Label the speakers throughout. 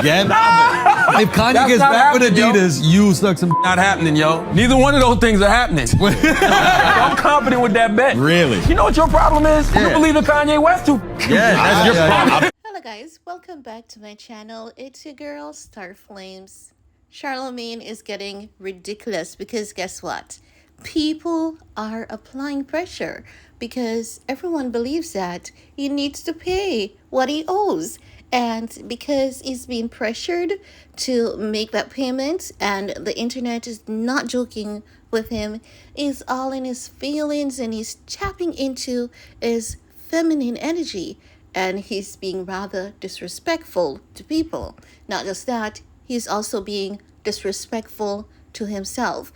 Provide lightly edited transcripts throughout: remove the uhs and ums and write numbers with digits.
Speaker 1: Yeah, man. If Kanye gets back with Adidas, you stuck some.
Speaker 2: Not happening, yo. Neither one of those things are happening. I'm confident with that bet.
Speaker 1: Really?
Speaker 2: You know what your problem is? You believe in Kanye West too.
Speaker 1: Yeah, that's your problem.
Speaker 3: Hello guys, welcome back to my channel. It's your girl, Star Flames. Charlemagne is getting ridiculous because guess what? People are applying pressure because everyone believes that he needs to pay what he owes. And because he's being pressured to make that payment and the internet is not joking with him, he's all in his feelings and he's tapping into his feminine energy. And he's being rather disrespectful to people. Not just that, he's also being disrespectful to himself.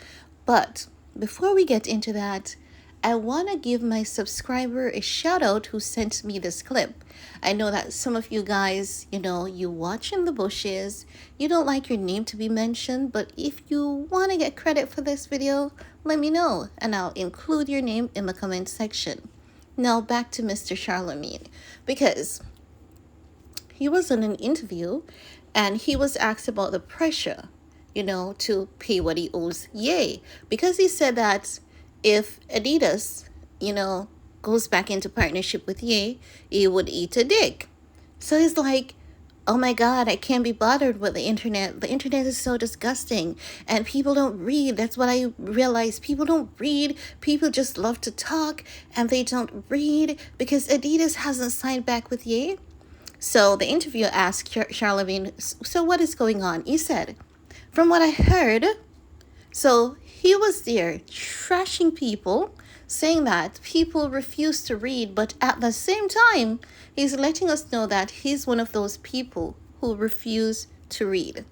Speaker 3: But before we get into that, I want to give my subscriber a shout out who sent me this clip. I know that some of you guys, you watch in the bushes, you don't like your name to be mentioned, but if you want to get credit for this video, let me know and I'll include your name in the comment section. Now back to Mr. Charlemagne, because he was on an interview and he was asked about the pressure, to pay what he owes Ye, because he said that if Adidas, goes back into partnership with Ye, he would eat a dick. So he's like, oh my God, I can't be bothered with the internet. The internet is so disgusting and people don't read. That's what I realized. People don't read. People just love to talk and they don't read because Adidas hasn't signed back with Ye. So the interviewer asked Charlemagne, so what is going on? He said, from what I heard, so he was there trashing people, saying that people refuse to read, but at the same time, he's letting us know that he's one of those people who refuse to read.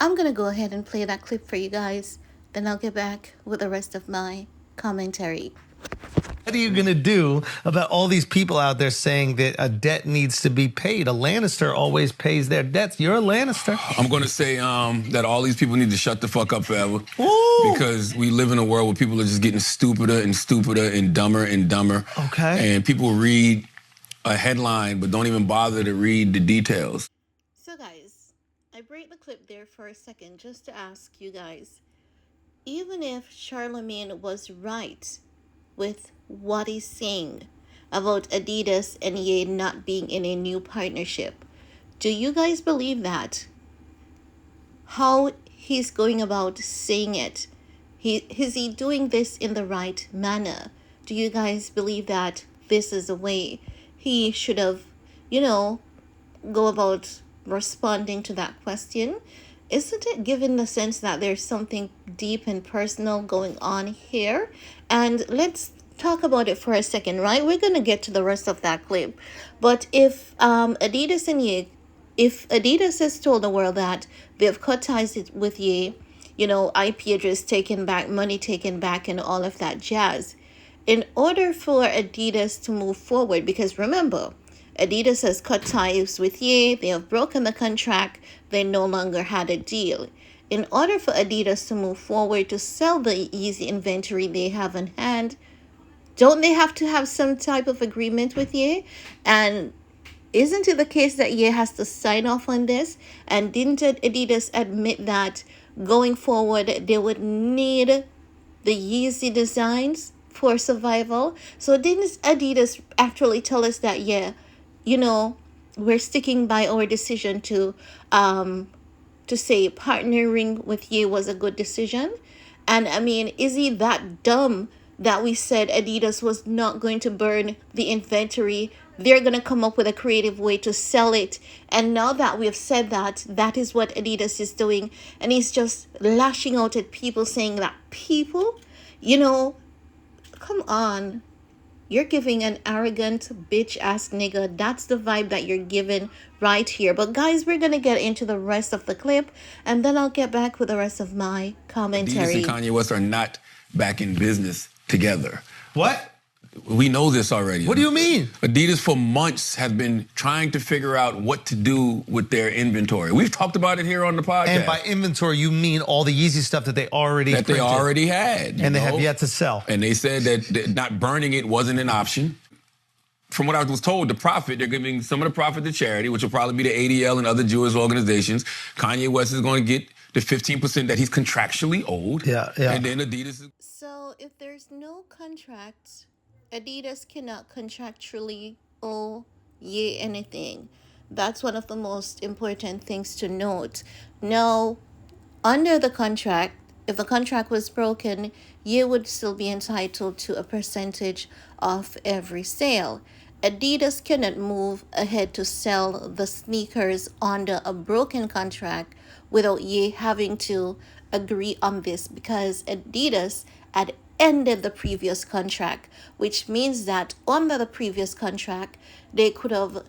Speaker 3: I'm going to go ahead and play that clip for you guys, then I'll get back with the rest of my commentary.
Speaker 4: What are you going to do about all these people out there saying that a debt needs to be paid? A Lannister always pays their debts. You're a Lannister.
Speaker 2: I'm going to say that all these people need to shut the fuck up forever.
Speaker 4: Ooh.
Speaker 2: Because we live in a world where people are just getting stupider and stupider and dumber.
Speaker 4: Okay.
Speaker 2: And people read a headline but don't even bother to read the details.
Speaker 3: So guys, I break the clip there for a second just to ask you guys, even if Charlemagne was right with what he's saying about Adidas and Ye not being in a new partnership, do you guys believe that? How he's going about saying it? Is he doing this in the right manner? Do you guys believe that this is the way he should have, go about responding to that question? Isn't it given the sense that there's something deep and personal going on here? And let's talk about it for a second, right? We're going to get to the rest of that clip. But if Adidas and Ye, if Adidas has told the world that they've cut ties with Ye, IP address taken back, money taken back, and all of that jazz, in order for Adidas to move forward, because remember, Adidas has cut ties with Ye, they have broken the contract, they no longer had a deal. In order for Adidas to move forward to sell the Yeezy inventory they have in hand, don't they have to have some type of agreement with Ye? And isn't it the case that Ye has to sign off on this? And didn't Adidas admit that going forward they would need the Yeezy designs for survival? So didn't Adidas actually tell us that, we're sticking by our decision to say partnering with Ye was a good decision? And I mean, is he that dumb that we said Adidas was not going to burn the inventory? They're going to come up with a creative way to sell it. And now that we have said that, that is what Adidas is doing. And he's just lashing out at people, saying that people, come on. You're giving an arrogant bitch-ass nigga. That's the vibe that you're giving right here. But guys, we're going to get into the rest of the clip. And then I'll get back with the rest of my commentary.
Speaker 2: Adidas and Kanye West are not back in business together.
Speaker 4: What?
Speaker 2: We know this already.
Speaker 4: What do you mean?
Speaker 2: Adidas for months has been trying to figure out what to do with their inventory. We've talked about it here on the podcast.
Speaker 4: And by inventory, you mean all the Yeezy stuff that they already
Speaker 2: had.
Speaker 4: And they have yet to sell.
Speaker 2: And they said that not burning it wasn't an option. from what I was told, the profit, they're giving some of the profit to charity, which will probably be the ADL and other Jewish organizations. Kanye West is going to get the 15% that he's contractually owed.
Speaker 4: Yeah.
Speaker 2: And then Adidas is...
Speaker 3: So if there's no contract, Adidas cannot contractually owe Ye anything. That's one of the most important things to note. Now, under the contract, if the contract was broken, Ye would still be entitled to a percentage of every sale. Adidas cannot move ahead to sell the sneakers under a broken contract without Ye having to agree on this, because Adidas had ended the previous contract, which means that under the previous contract, they could have,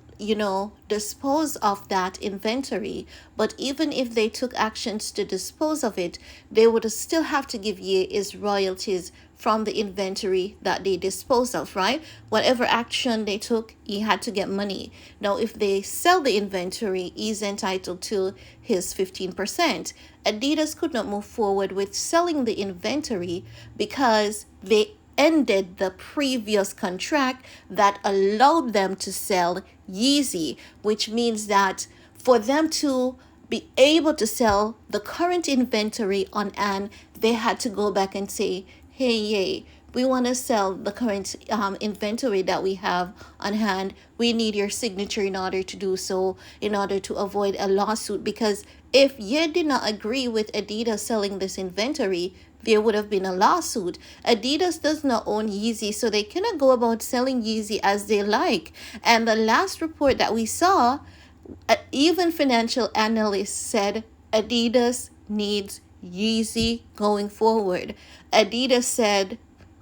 Speaker 3: disposed of that inventory. But even if they took actions to dispose of it, they would still have to give Ye his royalties from the inventory that they disposed of, right? Whatever action they took, he had to get money. Now, if they sell the inventory, he's entitled to his 15%. Adidas could not move forward with selling the inventory because they ended the previous contract that allowed them to sell Yeezy, which means that for them to be able to sell the current inventory on hand, they had to go back and say, hey, Ye, we want to sell the current inventory that we have on hand. We need your signature in order to do so, in order to avoid a lawsuit. Because if Ye did not agree with Adidas selling this inventory, there would have been a lawsuit. Adidas does not own Yeezy, so they cannot go about selling Yeezy as they like. And the last report that we saw, even financial analysts said Adidas needs Yeezy going forward. Adidas said,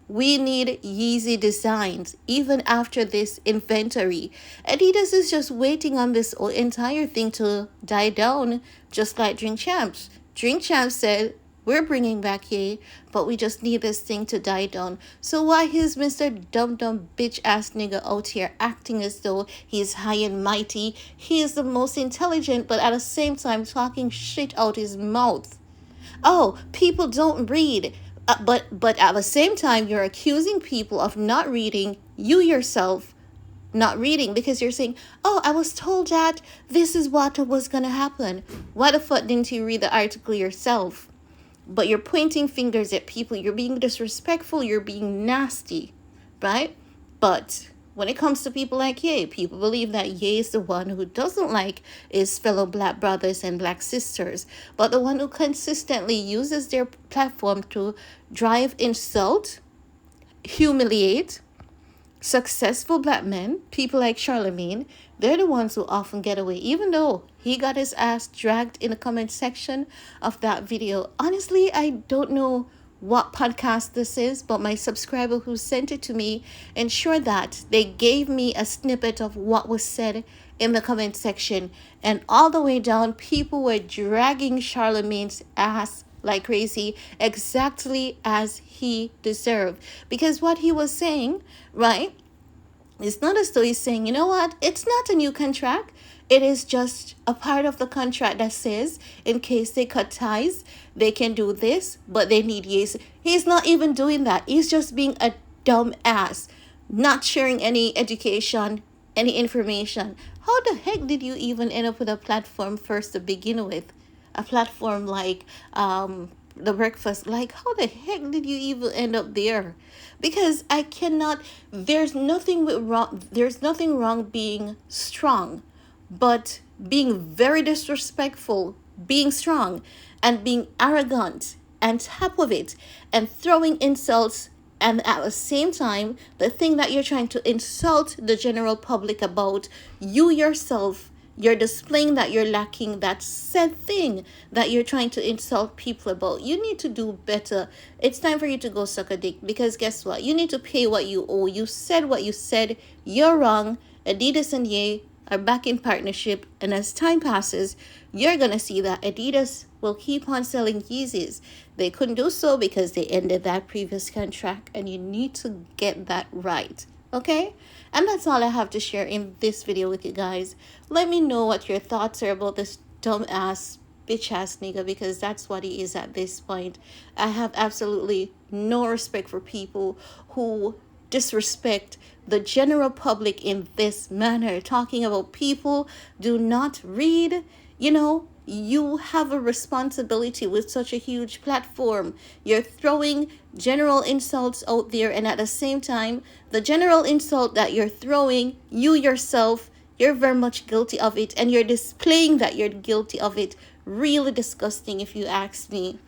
Speaker 3: we need Yeezy designs even after this inventory. Adidas is just waiting on this entire thing to die down, just like Drink Champs. Drink Champs said, we're bringing back Ye, but we just need this thing to die down. So why is Mr. Dumb bitch ass nigga out here acting as though he's high and mighty? He is the most intelligent, but at the same time talking shit out his mouth. Oh, people don't read. But at the same time, you're accusing people of not reading, you yourself not reading, because you're saying, oh, I was told that this is what was going to happen. Why the fuck didn't you read the article yourself? But you're pointing fingers at people. You're being disrespectful. You're being nasty, right? But when it comes to people like Ye, people believe that Ye is the one who doesn't like his fellow black brothers and black sisters, but the one who consistently uses their platform to drive insult, humiliate successful black men, people like Charlemagne. They're the ones who often get away, even though he got his ass dragged in the comment section of that video. Honestly, I don't know what podcast this is, but my subscriber who sent it to me ensured that they gave me a snippet of what was said in the comment section, and all the way down, people were dragging Charlemagne's ass like crazy, exactly as he deserved. Because what he was saying, right, it's not as though he's saying, you know what, it's not a new contract. It is just a part of the contract that says in case they cut ties, they can do this, but they need Yeezy. He's not even doing that. He's just being a dumb ass, not sharing any education, any information. How the heck did you even end up with a platform first to begin with? A platform like The Breakfast. Like, how the heck did you even end up there? Because I cannot, there's nothing wrong being strong, but being very disrespectful, being strong, and being arrogant, and top of it, and throwing insults, and at the same time, the thing that you're trying to insult the general public about, you yourself, you're displaying that you're lacking that said thing that you're trying to insult people about. You need to do better. It's time for you to go suck a dick, because guess what? You need to pay what you owe. You said what you said. You're wrong. Adidas and Ye are back in partnership, and as time passes, you're gonna see that Adidas will keep on selling Yeezys. They couldn't do so because they ended that previous contract, and you need to get that right. Okay? And that's all I have to share in this video with you guys. Let me know what your thoughts are about this dumbass bitch ass nigga, because that's what he is at this point. I have absolutely no respect for people who disrespect the general public in this manner, talking about people do not read. You know, you have a responsibility with such a huge platform. You're throwing general insults out there, and at the same time, the general insult that you're throwing, you yourself, you're very much guilty of it, and you're displaying that you're guilty of it. Really disgusting, if you ask me.